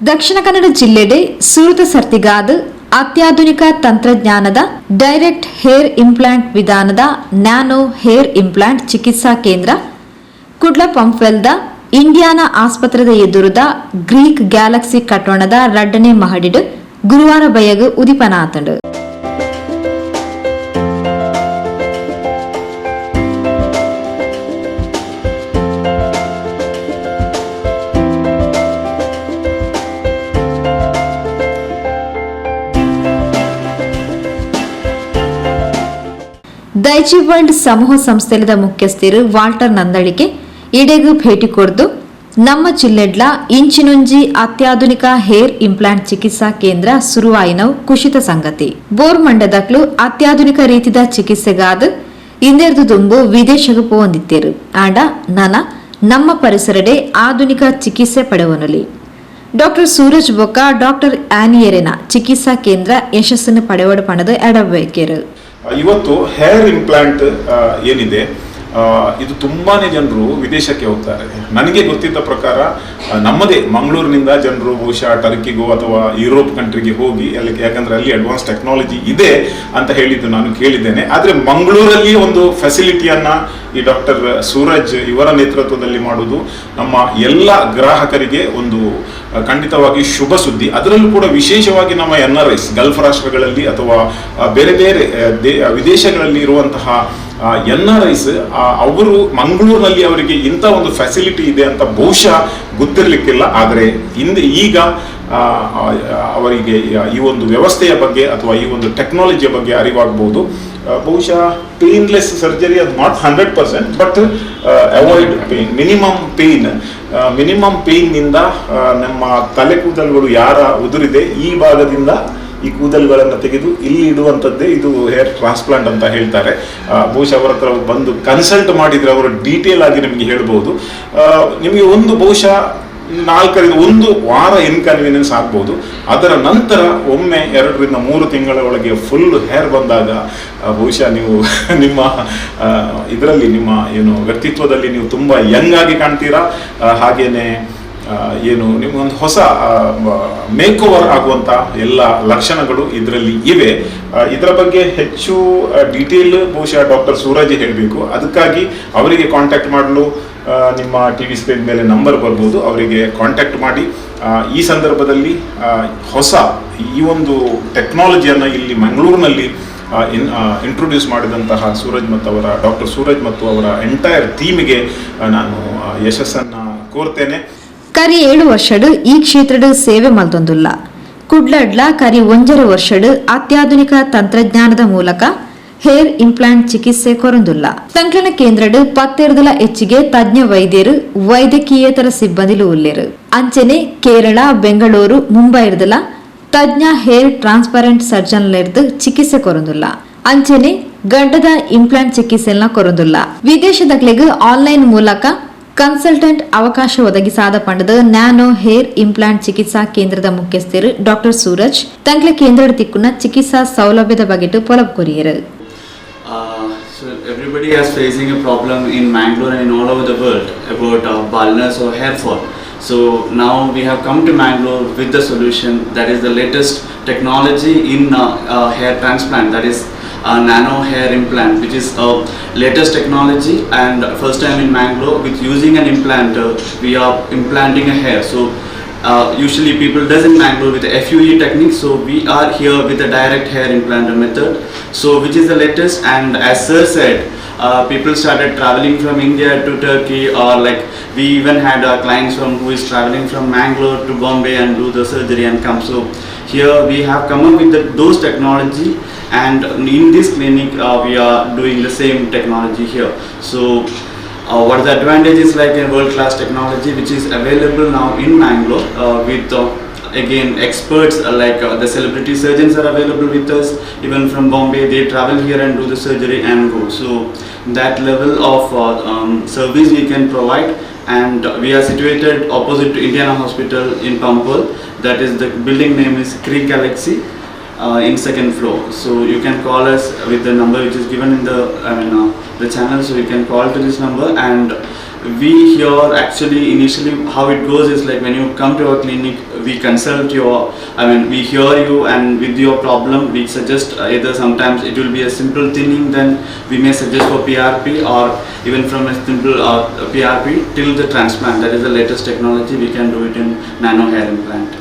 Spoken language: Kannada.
ದಕ್ಷಿಣ ಕನ್ನಡ ಜಿಲ್ಲೆಡೆ ಸೂರತ ಸರ್ತಿಗಾದ ಅತ್ಯಾಧುನಿಕ ತಂತ್ರಜ್ಞಾನದ ಡೈರೆಕ್ಟ್ ಹೇರ್ ಇಂಪ್ಲಾಂಟ್ ವಿಧಾನದ ನ್ಯಾನೋ ಹೇರ್ ಇಂಪ್ಲಾಂಟ್ ಚಿಕಿತ್ಸಾ ಕೇಂದ್ರ ಕುಡ್ಲ ಪಂಪ್ವೆಲ್ದ ಇಂಡಿಯಾನಾ ಆಸ್ಪತ್ರೆದ ಎದುರುದ ಗ್ರೀಕ್ ಗ್ಯಾಲಕ್ಸಿ ಕಟ್ಟೋಣದ ಎರಡನೇ ಮಹಡಿಡ್ ಗುರುವಾರ ಬಯಗ್ ಉದಿಪನಾತಂಡು. ದೈಚಿ ವರ್ಲ್ಡ್ ಸಮೂಹ ಸಂಸ್ಥೆದ ಮುಖ್ಯಸ್ಥರು ವಾಲ್ಟರ್ ನಂದಳಿಕೆ ಇಡೆಗೂ ಭೇಟಿ ಕೊಡ್ದು ನಮ್ಮ ಜಿಲ್ಲೆಡ್ಲ ಇಂಚಿನುಂಜಿ ಅತ್ಯಾಧುನಿಕ ಹೇರ್ ಇಂಪ್ಲಾಂಟ್ ಚಿಕಿತ್ಸಾ ಕೇಂದ್ರ ಸುರುವಾಯಿನವು ಕುಶಿತ ಸಂಗತಿ. ಬೋರ್ ಮಂಡದಕ್ಲು ಅತ್ಯಾಧುನಿಕ ರೀತಿದ ಚಿಕಿತ್ಸೆಗಾದ ಇಂದೆರ್ದು ದುಂಬು ವಿದೇಶಗೂ ಪೋಂದಿತ್ತೇರು ಆಂಡ ನಮ್ಮ ಪರಿಸರಡೆ ಆಧುನಿಕ ಚಿಕಿತ್ಸೆ ಪಡೆವನುಲಿ. ಡಾಕ್ಟರ್ ಸೂರಜ್ ಬೊಕ್ಕ ಡಾಕ್ಟರ್ ಆನಿಯರೆನ ಚಿಕಿತ್ಸಾ ಕೇಂದ್ರ ಯಶಸ್ಸನ್ನು ಪಡೆವಡು ಪಣದ ಎಡಬೇಕೇರು. ಇವತ್ತು ಹೇರ್ ಇಂಪ್ಲಾಂಟ್ ಏನಿದೆ ಇದು ತುಂಬಾನೇ ಜನರು ವಿದೇಶಕ್ಕೆ ಹೋಗ್ತಾರೆ. ನನಗೆ ಗೊತ್ತಿದ್ದ ಪ್ರಕಾರ ನಮ್ಮದೇ ಮಂಗಳೂರಿನಿಂದ ಜನರು ಬಹುಶಃ ಟರ್ಕಿಗೋ ಅಥವಾ ಯುರೋಪ್ ಕಂಟ್ರಿಗೆ ಹೋಗಿ ಅಲ್ಲಿ, ಯಾಕಂದ್ರೆ ಅಲ್ಲಿ ಅಡ್ವಾನ್ಸ್ ಟೆಕ್ನಾಲಜಿ ಇದೆ ಅಂತ ಹೇಳಿದ್ದು ನಾನು ಕೇಳಿದ್ದೇನೆ. ಆದರೆ ಮಂಗಳೂರಲ್ಲಿ ಒಂದು ಫೆಸಿಲಿಟಿಯನ್ನ ಈ ಡಾಕ್ಟರ್ ಸೂರಜ್ ಇವರ ನೇತೃತ್ವದಲ್ಲಿ ಮಾಡುವುದು ನಮ್ಮ ಎಲ್ಲ ಗ್ರಾಹಕರಿಗೆ ಒಂದು ಖಂಡಿತವಾಗಿ ಶುಭ ಸುದ್ದಿ. ಅದರಲ್ಲೂ ಕೂಡ ವಿಶೇಷವಾಗಿ ನಮ್ಮ NRIs ಗಲ್ಫ್ ರಾಷ್ಟ್ರಗಳಲ್ಲಿ ಅಥವಾ ಬೇರೆ ಬೇರೆ ವಿದೇಶಗಳಲ್ಲಿ ಇರುವಂತಹ NRIs ಅವರು ಮಂಗಳೂರಿನಲ್ಲಿ ಅವರಿಗೆ ಇಂಥ ಒಂದು ಫೆಸಿಲಿಟಿ ಇದೆ ಅಂತ ಬಹುಶಃ ಗೊತ್ತಿರಲಿಕ್ಕಿಲ್ಲ. ಆದರೆ ಈಗ ಅವರಿಗೆ ಈ ಒಂದು ವ್ಯವಸ್ಥೆಯ ಬಗ್ಗೆ ಅಥವಾ ಈ ಒಂದು ಟೆಕ್ನಾಲಜಿಯ ಬಗ್ಗೆ ಅರಿವಾಗಬಹುದು. ಬಹುಶಃ ಪೇನ್ಲೆಸ್ ಸರ್ಜರಿ ಅದು not 100%, but avoid pain, minimum ಪೇನ್ನಿಂದ ನಮ್ಮ ತಲೆ ಕೂದಲುಗಳು ಯಾರ ಉದುರಿದೆ ಈ ಭಾಗದಿಂದ ಈ ಕೂದಲುಗಳನ್ನು ತೆಗೆದು ಇಲ್ಲಿ ಇಡುವಂಥದ್ದೇ ಇದು ಹೇರ್ ಟ್ರಾನ್ಸ್ಪ್ಲಾಂಟ್ ಅಂತ ಹೇಳ್ತಾರೆ. ಬಹುಶಃ ಅವರ ಹತ್ರ ಬಂದು ಕನ್ಸಲ್ಟ್ ಮಾಡಿದರೆ ಅವರು ಡೀಟೇಲ್ ಆಗಿ ನಿಮಗೆ ಹೇಳ್ಬೋದು. ನಿಮಗೆ ಬಹುಶಃ 1 ವಾರ ಇನ್ಕನ್ವೀನಿಯನ್ಸ್ ಆಗ್ಬೋದು. ಅದರ ನಂತರ ಒಮ್ಮೆ 2 ರಿಂದ 3 ತಿಂಗಳ ಒಳಗೆ ಫುಲ್ ಹೇರ್ ಬಂದಾಗ ಬಹುಶಃ ನೀವು ನಿಮ್ಮ ಇದರಲ್ಲಿ ನಿಮ್ಮ ವ್ಯಕ್ತಿತ್ವದಲ್ಲಿ ನೀವು ತುಂಬಾ ಯಂಗ್ ಆಗಿ ಕಾಣ್ತೀರಾ. ಹಾಗೇನೆ ನಿಮಗೊಂದು ಹೊಸ ಮೇಕ್ ಓವರ್ ಆಗುವಂತ ಎಲ್ಲ ಲಕ್ಷಣಗಳು ಇದರಲ್ಲಿ ಇವೆ. ಇದರ ಬಗ್ಗೆ ಹೆಚ್ಚು ಡೀಟೇಲ್ ಬಹುಶಃ ಡಾಕ್ಟರ್ ಸೂರಜ್ ಹೇಳಬೇಕು. ಅದಕ್ಕಾಗಿ ಅವರಿಗೆ ಕಾಂಟ್ಯಾಕ್ಟ್ ಮಾಡಲು ನಿಮ್ಮ ಟಿವಿ ಸ್ಕ್ರೀನ್ ಮೇಲೆ ನಂಬರ್ ಬರ್ಬೋದು, ಅವರಿಗೆ ಕಾಂಟ್ಯಾಕ್ಟ್ ಮಾಡಿ. ಈ ಸಂದರ್ಭದಲ್ಲಿ ಈ ಒಂದು ಟೆಕ್ನಾಲಜಿಯನ್ನು ಇಲ್ಲಿ ಮಂಗಳೂರಿನಲ್ಲಿ ಇಂಟ್ರೊಡ್ಯೂಸ್ ಮಾಡಿದಂತಹ ಡಾಕ್ಟರ್ ಸೂರಜ್ ಮತ್ತು ಅವರ ಎಂಟೈರ್ ಟೀಮಿಗೆ ನಾನು ಯಶಸ್ಸನ್ನು ಕೋರ್ತೇನೆ. ಕರಿ 7 ವರ್ಷಡ್ ಈ ಕ್ಷೇತ್ರದ ಸೇವೆ ಮಲ್ತೊಂದುಲ್ಲ. ಕುಡ್ಲಡ್ಲ ಕರಿ 1 ವರ್ಷಡ್ ಅತ್ಯಾಧುನಿಕ ತಂತ್ರಜ್ಞಾನದ ಮೂಲಕ ಹೇರ್ ಇಂಪ್ಲಾಂಟ್ ಚಿಕಿತ್ಸೆ ಕೊರೊಂದುಲ್ಲ. ಸಂಕಲನ ಕೇಂದ್ರಡ್ 12 ಹೆಚ್ಚಿಗೆ ತಜ್ಞ ವೈದ್ಯರು ವೈದ್ಯಕೀಯೇತರ ಸಿಬ್ಬಂದಿಲು ಉಲ್ಲೇರು. ಅಂಚನೆ ಕೇರಳ, ಬೆಂಗಳೂರು, ಮುಂಬೈರ್ದಲ ತಜ್ಞ ಹೇರ್ ಟ್ರಾನ್ಸ್ಪರೆಂಟ್ ಸರ್ಜನ್ಲೆರ್ದು ಚಿಕಿತ್ಸೆ ಕೊರೊಂದುಲ್ಲ. ಅಂಚನೆ ಗಡ್ಡದ ಇಂಪ್ಲಾಂಟ್ ಚಿಕಿತ್ಸೆನ ಕೊರೊಂದುಲ್ಲ. ವಿದೇಶದಕ್ಲೆಗ್ ಆನ್ಲೈನ್ ಮೂಲಕ ಕನ್ಸಲ್ಟೆಂಟ್ ಅವಕಾಶ ಒದಗಿಸಾದ ಪಂಡದ ನ್ಯಾನೋ ಹೇರ್ ಇಂಪ್ಲಾಂಟ್ ಚಿಕಿತ್ಸಾ ಕೇಂದ್ರದ ಮುಖ್ಯಸ್ಥರು ಡಾಕ್ಟರ್ ಸೂರಜ್ ತಂಕ್ಲೆ ಕೇಂದ್ರದ ತಿಕ್ಕುನ ಚಿಕಿತ್ಸಾ ಸೌಲಭ್ಯದ ಬಗೆಟ್ ಪೊಲಬ್ courier. So everybody is facing a problem in Mangalore and in all over the world about baldness or hair fall. So now we have come to Mangalore with the solution that is the latest technology in hair transplant, that is Nano Hair Implant, which is latest technology and first time in Mangalore with using an implant. We are implanting a hair. So usually people does in Mangalore with the FUE technique. So we are here with the direct hair implant method. So which is the latest, and as sir said, people started traveling from India to Turkey, or like we even had clients who is traveling from Mangalore to Bombay and do the surgery and come. So here we have come up with those technology, and in this clinic we are doing the same technology here. So what are the advantages, like a world class technology which is available now in Mangalore with again experts like the celebrity surgeons are available with us. Even from Bombay they travel here and do the surgery and go. So that level of service we can provide, and we are situated opposite to Indiana Hospital in Pampal. That is, the building name is Greek Galaxy, in second floor. So you can call us with the number which is given in the channel. So you can call to this number, and we here actually initially how it goes is like when you come to our clinic, we consult we hear you, and with your problem we suggest either sometimes it will be a simple thinning, then we may suggest for PRP, or even from a simple PRP till the transplant. That is the latest technology. We can do it in nano hair implant.